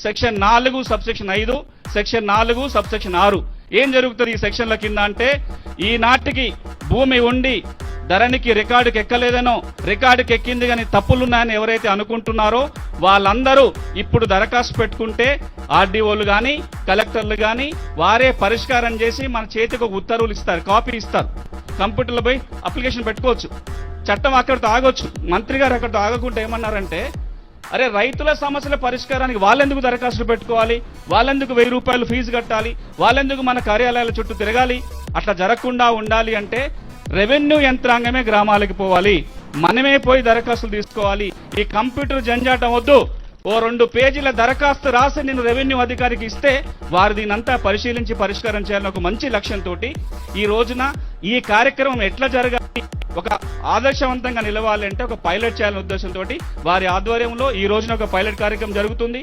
Section 4 subsection 5, section 4 subsection 6. ఏం జరుగుతుంది ఈ సెక్షన్ల కింద అంటే, ఈనాటికి భూమి ఉండి ధరణికి రికార్డుకి ఎక్కలేదనో, రికార్డుకి ఎక్కింది కానీ తప్పులున్నాయని ఎవరైతే అనుకుంటున్నారో వాళ్ళందరూ ఇప్పుడు దరఖాస్తు పెట్టుకుంటే ఆర్డీఓలు కానీ కలెక్టర్లు కానీ వారే పరిష్కారం చేసి మన చేతికి ఒక ఉత్తర్వులు ఇస్తారు, కాపీ ఇస్తారు. కంప్యూటర్లో పోయి అప్లికేషన్ పెట్టుకోవచ్చు. చట్టం అక్కడితో ఆగొచ్చు. మంత్రి గారు అక్కడితో ఆగకుండా ఏమన్నారంటే, అరే రైతుల సమస్యల పరిష్కారానికి వాళ్ళెందుకు దరఖాస్తులు పెట్టుకోవాలి, వాళ్ళెందుకు 1000 రూపాయలు ఫీజు కట్టాలి, వాళ్ళెందుకు మన కార్యాలయాల చుట్టూ తిరగాలి, అట్లా జరగకుండా ఉండాలి అంటే రెవెన్యూ యంత్రాంగమే గ్రామాలకు పోవాలి, మనమే పోయి దరఖాస్తులు తీసుకోవాలి. ఈ కంప్యూటర్ జంజాటం వద్దు. ఓ 2 పేజీల దరఖాస్తు రాసి నేను రెవెన్యూ అధికారికి ఇస్తే వారు దీనంతా పరిశీలించి పరిష్కారం చేయాలని ఒక మంచి లక్ష్యంతో ఈ రోజున ఈ కార్యక్రమం ఎట్లా జరగాలి, ఒక ఆదర్శవంతంగా నిలవాలి అంటే ఒక పైలట్ చేయాలనే ఉద్దేశంతో వారి ఆధ్వర్యంలో ఈ రోజున ఒక పైలట్ కార్యక్రమం జరుగుతుంది.